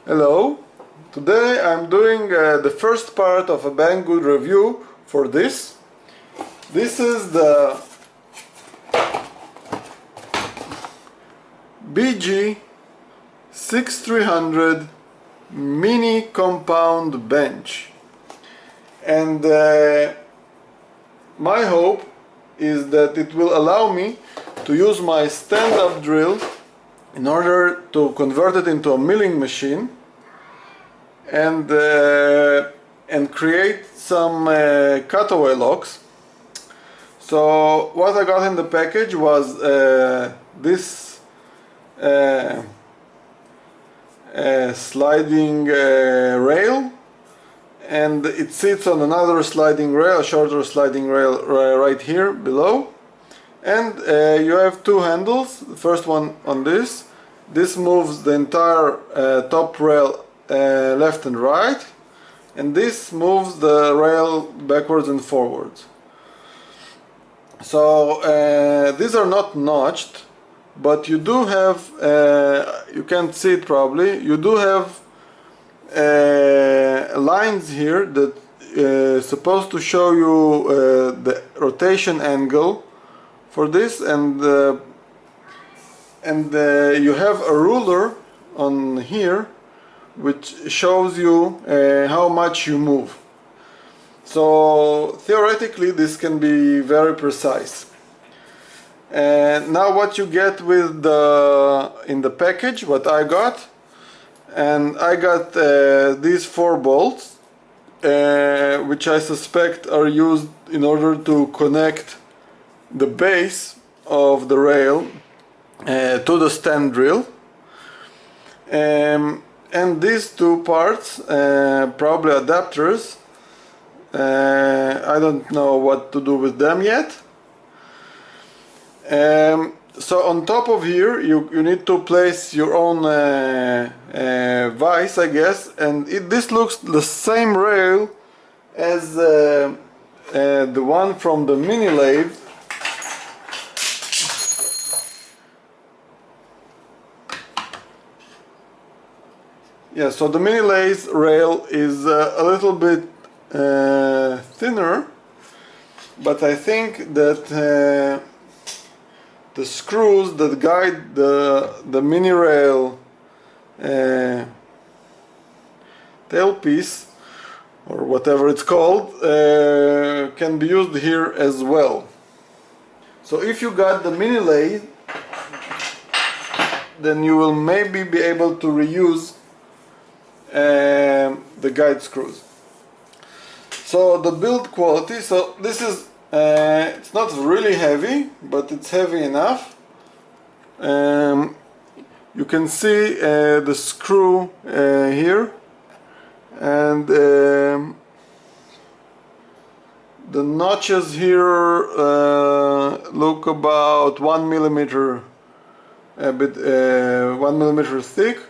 Hello, today I'm doing the first part of a Banggood review for this. This is the BG6300 mini compound bench, and my hope is that it will allow me to use my stand-up drill in order to convert it into a milling machine and create some cutaway locks. So what I got in the package was this sliding rail, and it sits on another sliding rail, a shorter sliding rail right here below. And you have two handles. The first one on this moves the entire top rail left and right, and this moves the rail backwards and forwards. So these are not notched, but you do have, you can't see it probably, you do have lines here that supposed to show you the rotation angle for this, and you have a ruler on here which shows you how much you move. So theoretically this can be very precise. And now what you get with in the package, what I got, and I got these 4 bolts which I suspect are used in order to connect the base of the rail to the stand drill, and these 2 parts, probably adapters. I don't know what to do with them yet. So on top of here you need to place your own vise, I guess, and this looks the same rail as the one from the mini lathe. Yeah, so the mini lathe rail is a little bit thinner, but I think that the screws that guide the mini rail tailpiece, or whatever it's called, can be used here as well. So if you got the mini lathe, then you will maybe be able to reuse the guide screws. So the build quality, so this is it's not really heavy, but it's heavy enough. You can see the screw here, and the notches here look about 1 millimeter, a bit 1 millimeter thick.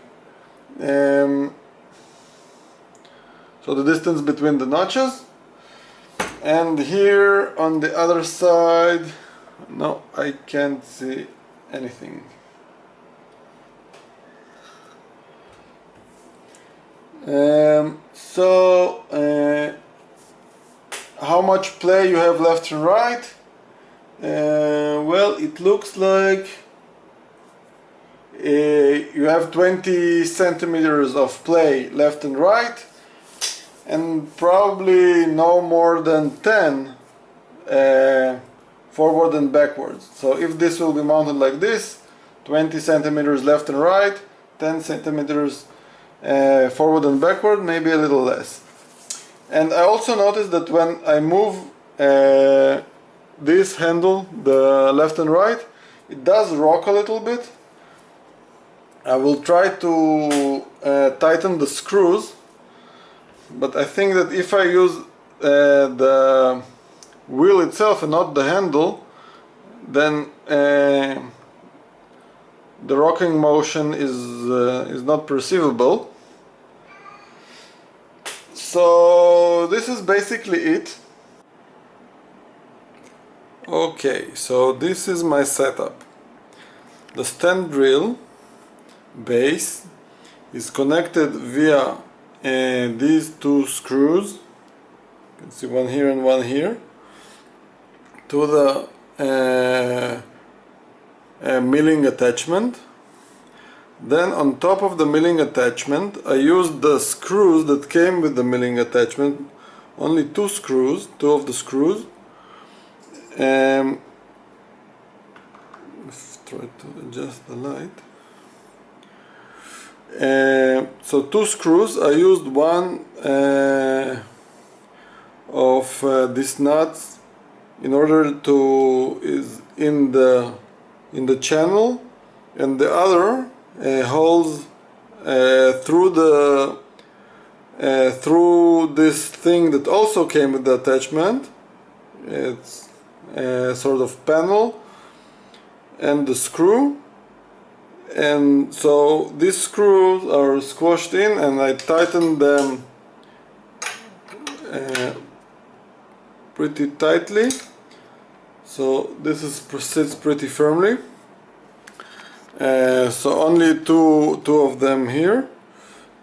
So the distance between the notches. And here on the other side, no, I can't see anything. How much play you have left and right? Well, it looks like you have 20 centimeters of play left and right, and probably no more than 10 forward and backwards. So if this will be mounted like this, 20 centimeters left and right, 10 centimeters forward and backward, maybe a little less. And I also noticed that when I move this handle, the left and right, it does rock a little bit. I will try to tighten the screws, but I think that if I use the wheel itself and not the handle, then the rocking motion is not perceivable. So this is basically it. Okay, so this is my setup. The stand drill base is connected via these two screws. You can see one here and one here, to the milling attachment. Then on top of the milling attachment I used the screws that came with the milling attachment, only two of the screws. Let's try to adjust the light. So two screws. I used one of these nuts in order to is in the channel, and the other holes through this thing that also came with the attachment. It's a sort of panel and the screw, and so these screws are squashed in, and I tightened them pretty tightly, so this sits pretty firmly. So only two of them here,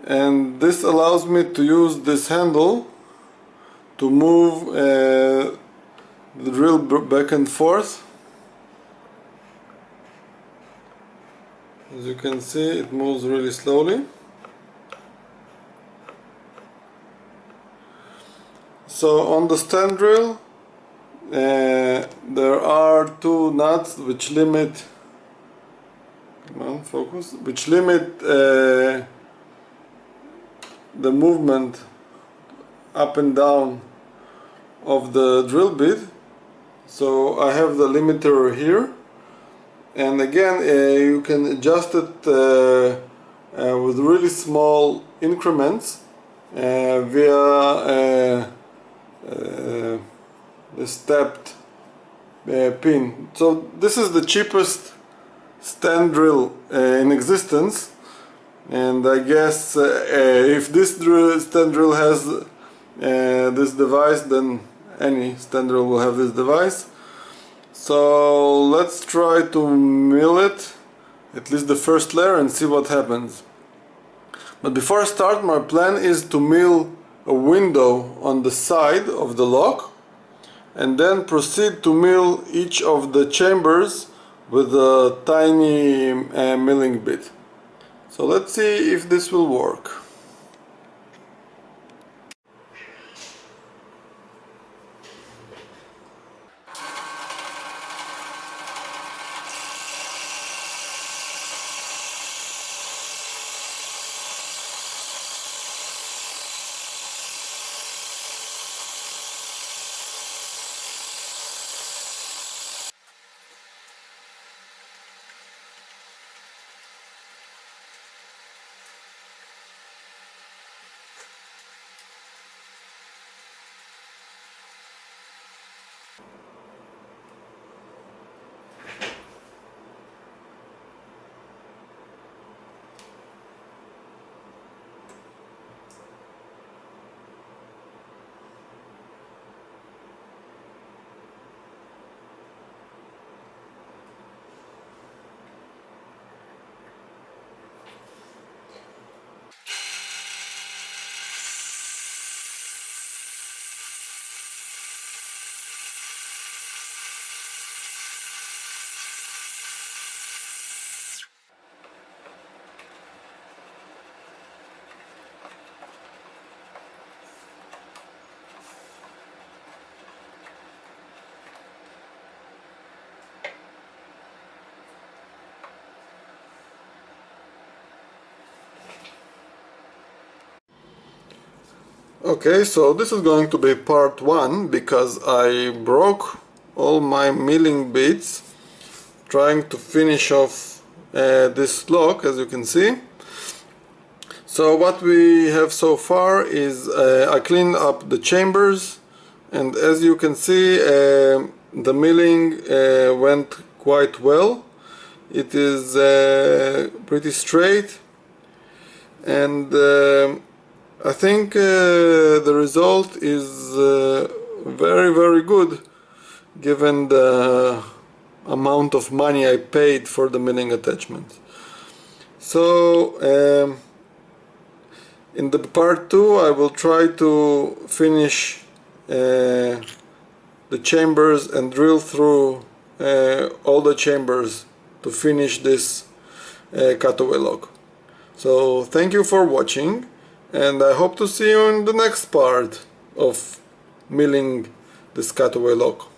and this allows me to use this handle to move the drill back and forth. As you can see, it moves really slowly. So on the stand drill there are two nuts which limit which limit the movement up and down of the drill bit. So I have the limiter here, and again you can adjust it with really small increments via the stepped pin. So this is the cheapest stand drill in existence, and I guess if this stand drill has this device, then any stand drill will have this device. So let's try to mill it, at least the first layer, and see what happens. But before I start, my plan is to mill a window on the side of the lock, and then proceed to mill each of the chambers with a tiny milling bit. So let's see if this will work. Okay, so this is going to be part 1, because I broke all my milling bits trying to finish off this lock, as you can see. So what we have so far is I cleaned up the chambers, and as you can see the milling went quite well. It is pretty straight, and I think the result is very good, given the amount of money I paid for the milling attachment. So In the part 2 I will try to finish the chambers and drill through all the chambers to finish this cutaway lock. So thank you for watching, and I hope to see you in the next part of milling this cutaway lock.